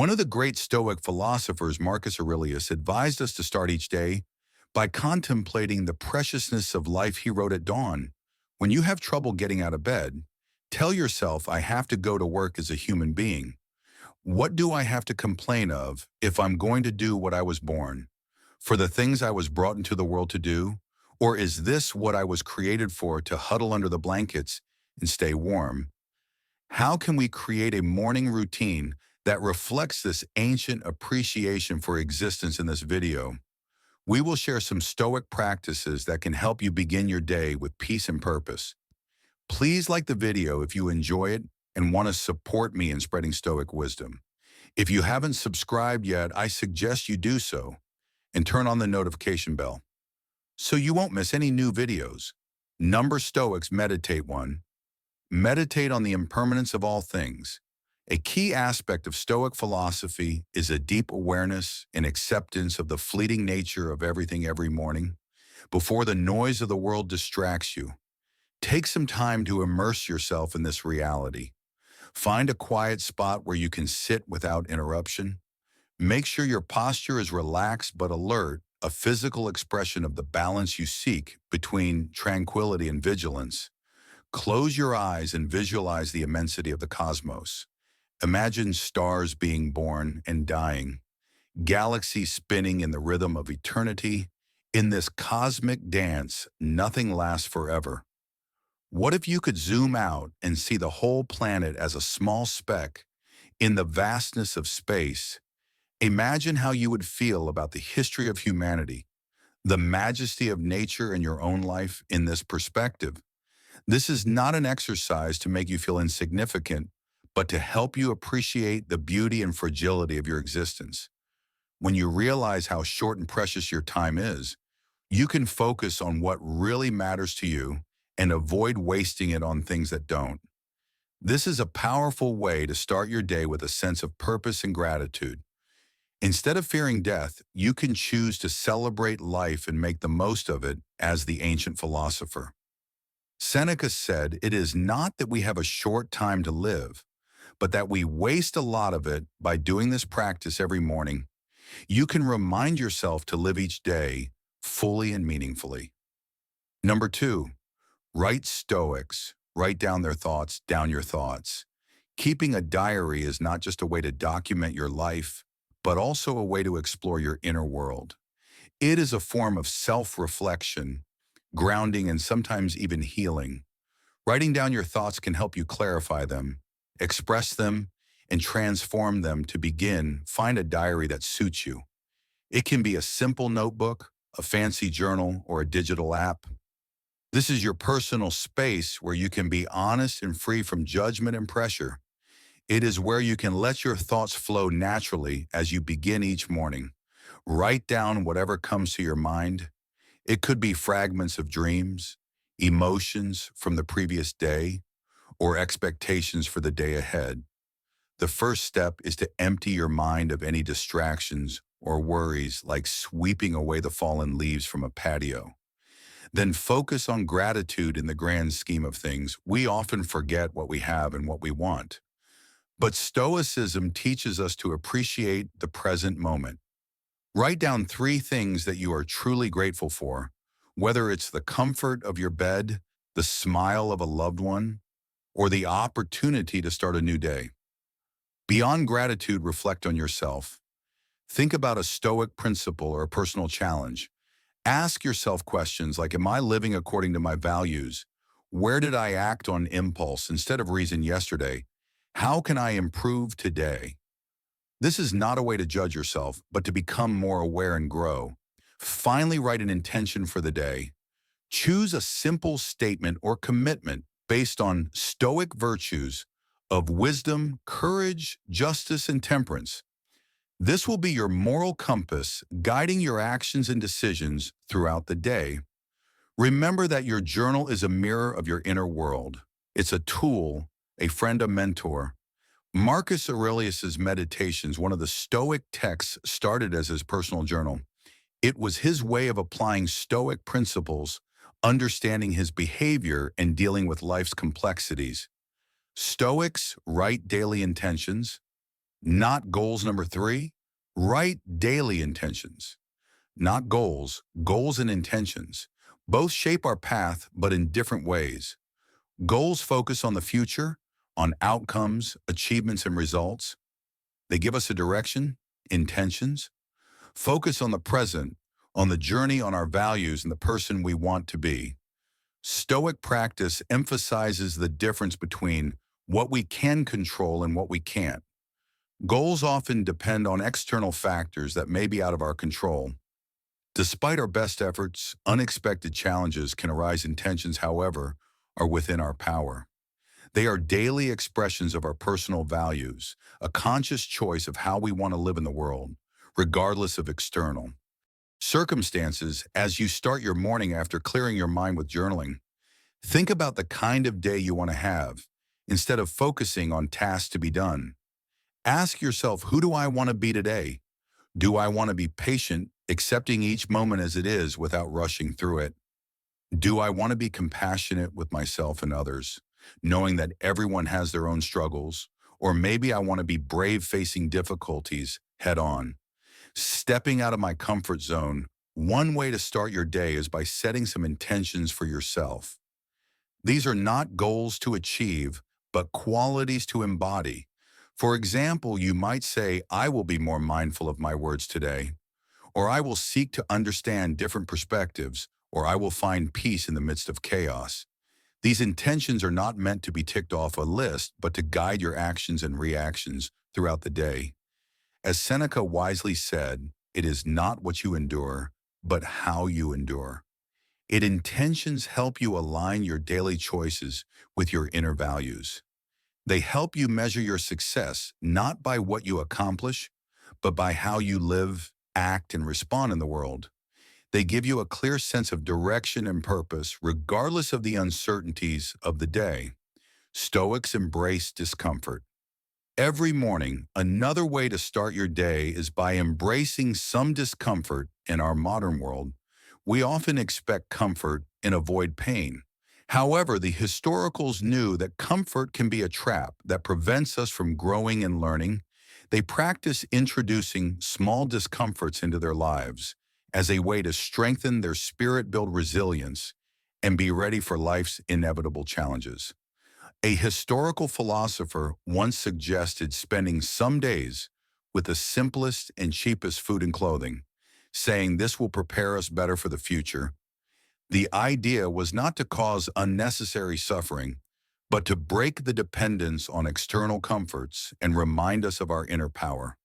One of the great Stoic philosophers, Marcus Aurelius, advised us to start each day by contemplating the preciousness of life. He wrote at dawn, "When you have trouble getting out of bed, tell yourself, I have to go to work as a human being. What do I have to complain of if I'm going to do what I was born? For the things I was brought into the world to do? Or is this what I was created for, to huddle under the blankets and stay warm?" How can we create a morning routine that reflects this ancient appreciation for existence? In this video, we will share some Stoic practices that can help you begin your day with peace and purpose. Please like the video if you enjoy it and want to support me in spreading Stoic wisdom. If you haven't subscribed yet, I suggest you do so and turn on the notification bell so you won't miss any new videos. Number Stoics meditate. 1. Meditate on the impermanence of all things. A key aspect of Stoic philosophy is a deep awareness and acceptance of the fleeting nature of everything. Every morning, before the noise of the world distracts you, take some time to immerse yourself in this reality. Find a quiet spot where you can sit without interruption. Make sure your posture is relaxed but alert, a physical expression of the balance you seek between tranquility and vigilance. Close your eyes and visualize the immensity of the cosmos. Imagine stars being born and dying, galaxies spinning in the rhythm of eternity. In this cosmic dance, nothing lasts forever. What if you could zoom out and see the whole planet as a small speck in the vastness of space? Imagine how you would feel about the history of humanity, the majesty of nature, and your own life in this perspective. This is not an exercise to make you feel insignificant, but to help you appreciate the beauty and fragility of your existence. When you realize how short and precious your time is, you can focus on what really matters to you and avoid wasting it on things that don't. This is a powerful way to start your day with a sense of purpose and gratitude. Instead of fearing death, you can choose to celebrate life and make the most of it. As the ancient philosopher Seneca said, "It is not that we have a short time to live, but that we waste a lot of it." By doing this practice every morning, you can remind yourself to live each day fully and meaningfully. Number 2, write. Stoics write down their thoughts, down your thoughts. Keeping a diary is not just a way to document your life, but also a way to explore your inner world. It is a form of self-reflection, grounding, and sometimes even healing. Writing down your thoughts can help you clarify them, express them, and transform them. To begin, find a diary that suits you. It can be a simple notebook, a fancy journal, or a digital app. This is your personal space where you can be honest and free from judgment and pressure. It is where you can let your thoughts flow naturally as you begin each morning. Write down whatever comes to your mind. It could be fragments of dreams, emotions from the previous day, or expectations for the day ahead. The first step is to empty your mind of any distractions or worries, like sweeping away the fallen leaves from a patio. Then focus on gratitude. In the grand scheme of things, we often forget what we have and what we want. But Stoicism teaches us to appreciate the present moment. Write down 3 things that you are truly grateful for, whether it's the comfort of your bed, the smile of a loved one, or the opportunity to start a new day. Beyond gratitude, reflect on yourself. Think about a Stoic principle or a personal challenge. Ask yourself questions like, am I living according to my values? Where did I act on impulse instead of reason yesterday? How can I improve today? This is not a way to judge yourself, but to become more aware and grow. Finally, write an intention for the day. Choose a simple statement or commitment based on Stoic virtues of wisdom, courage, justice, and temperance. This will be your moral compass, guiding your actions and decisions throughout the day. Remember that your journal is a mirror of your inner world. It's a tool, a friend, a mentor. Marcus Aurelius's Meditations, one of the Stoic texts, started as his personal journal. It was his way of applying Stoic principles, understanding his behavior, and dealing with life's complexities. Stoics write daily intentions. Not goals. Number 3, write daily intentions. Not goals, goals and intentions. Both shape our path, but in different ways. Goals focus on the future, on outcomes, achievements, and results. They give us a direction. Intentions focus on the present, on the journey, on our values, and the person we want to be. Stoic practice emphasizes the difference between what we can control and what we can't. Goals often depend on external factors that may be out of our control. Despite our best efforts, unexpected challenges can arise. Intentions, however, are within our power. They are daily expressions of our personal values, a conscious choice of how we want to live in the world, regardless of external circumstances. As you start your morning after clearing your mind with journaling, think about the kind of day you want to have, instead of focusing on tasks to be done. Ask yourself, who do I want to be today? Do I want to be patient, accepting each moment as it is without rushing through it? Do I want to be compassionate with myself and others, knowing that everyone has their own struggles? Or maybe I want to be brave, facing difficulties head on. Stepping out of my comfort zone. One way to start your day is by setting some intentions for yourself. These are not goals to achieve, but qualities to embody. For example, you might say, I will be more mindful of my words today, or I will seek to understand different perspectives, or I will find peace in the midst of chaos. These intentions are not meant to be ticked off a list, but to guide your actions and reactions throughout the day. As Seneca wisely said, it is not what you endure, but how you endure. Intentions help you align your daily choices with your inner values. They help you measure your success not by what you accomplish, but by how you live, act, and respond in the world. They give you a clear sense of direction and purpose, regardless of the uncertainties of the day. Stoics embrace discomfort. Every morning, another way to start your day is by embracing some discomfort. In our modern world, we often expect comfort and avoid pain. However, the historicals knew that comfort can be a trap that prevents us from growing and learning. They practice introducing small discomforts into their lives as a way to strengthen their spirit-built resilience and be ready for life's inevitable challenges. A historical philosopher once suggested spending some days with the simplest and cheapest food and clothing, saying this will prepare us better for the future. The idea was not to cause unnecessary suffering, but to break the dependence on external comforts and remind us of our inner power.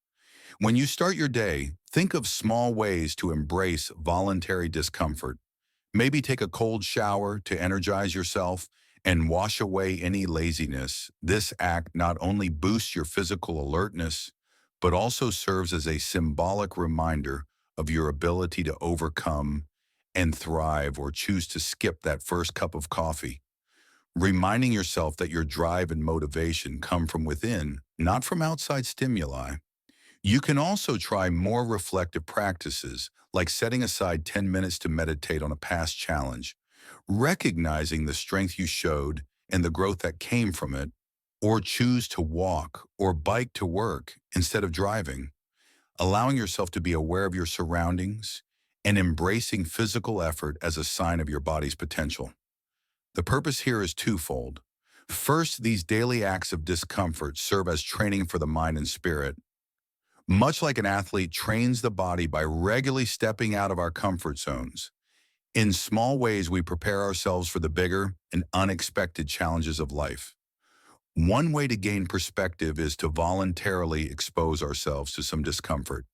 When you start your day, think of small ways to embrace voluntary discomfort. Maybe take a cold shower to energize yourself and wash away any laziness. This act not only boosts your physical alertness, but also serves as a symbolic reminder of your ability to overcome and thrive, or choose to skip that first cup of coffee. Reminding yourself that your drive and motivation come from within, not from outside stimuli. You can also try more reflective practices, like setting aside 10 minutes to meditate on a past challenge, recognizing the strength you showed and the growth that came from it, or choose to walk or bike to work instead of driving. Allowing yourself to be aware of your surroundings and embracing physical effort as a sign of your body's potential. The purpose here is twofold. First, these daily acts of discomfort serve as training for the mind and spirit. Much like an athlete trains the body by regularly stepping out of our comfort zones, in small ways we prepare ourselves for the bigger and unexpected challenges of life. One way to gain perspective is to voluntarily expose ourselves to some discomfort.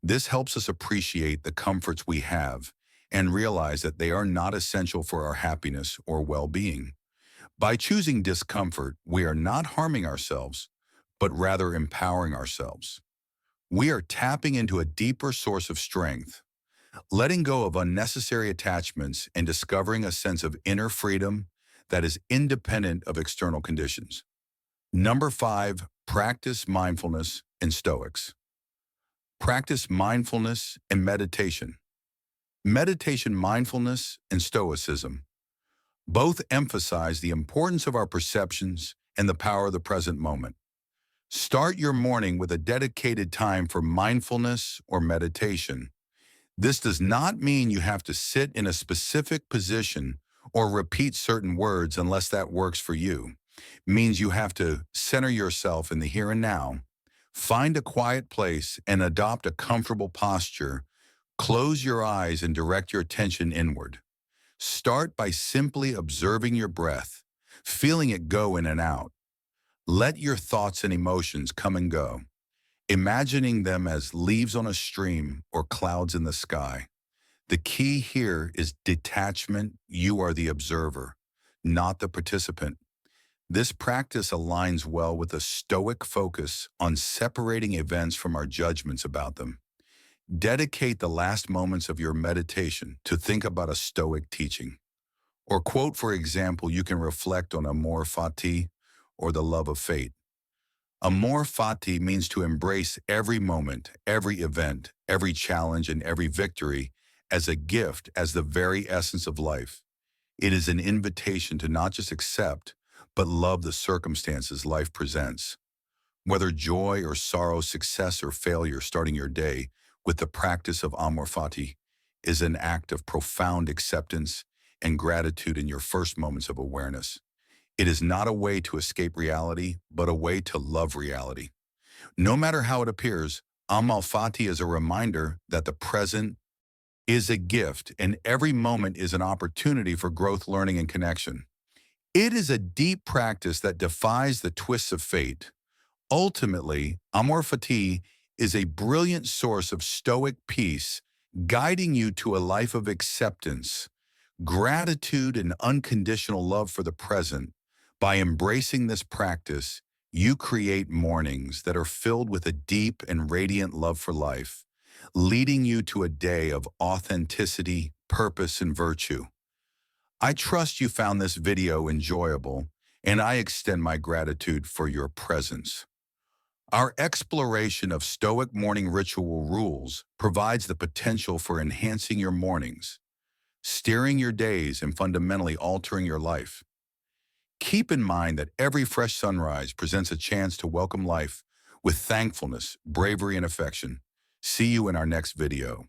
This helps us appreciate the comforts we have and realize that they are not essential for our happiness or well-being. By choosing discomfort, we are not harming ourselves, but rather empowering ourselves. We are tapping into a deeper source of strength, letting go of unnecessary attachments and discovering a sense of inner freedom that is independent of external conditions. Number 5, practice mindfulness and Stoics. Practice mindfulness and meditation. Meditation, mindfulness, and Stoicism both emphasize the importance of our perceptions and the power of the present moment. Start your morning with a dedicated time for mindfulness or meditation. This does not mean you have to sit in a specific position or repeat certain words unless that works for you. It means you have to center yourself in the here and now, find a quiet place and adopt a comfortable posture. Close your eyes and direct your attention inward. Start by simply observing your breath, feeling it go in and out. Let your thoughts and emotions come and go, imagining them as leaves on a stream or clouds in the sky. The key here is detachment. You are the observer, not the participant. This practice aligns well with a Stoic focus on separating events from our judgments about them. Dedicate the last moments of your meditation to think about a Stoic teaching. Or quote, for example, you can reflect on amor fati or the love of fate. Amor fati means to embrace every moment, every event, every challenge, and every victory as a gift, as the very essence of life. It is an invitation to not just accept, but love the circumstances life presents. Whether joy or sorrow, success or failure, starting your day with the practice of amor fati is an act of profound acceptance and gratitude in your first moments of awareness. It is not a way to escape reality, but a way to love reality. No matter how it appears, amor fati is a reminder that the present is a gift and every moment is an opportunity for growth, learning, and connection. It is a deep practice that defies the twists of fate. Ultimately, amor fati is a brilliant source of Stoic peace, guiding you to a life of acceptance, gratitude, and unconditional love for the present. By embracing this practice, you create mornings that are filled with a deep and radiant love for life, leading you to a day of authenticity, purpose, and virtue. I trust you found this video enjoyable, and I extend my gratitude for your presence. Our exploration of Stoic morning ritual rules provides the potential for enhancing your mornings, steering your days, and fundamentally altering your life. Keep in mind that every fresh sunrise presents a chance to welcome life with thankfulness, bravery, and affection. See you in our next video.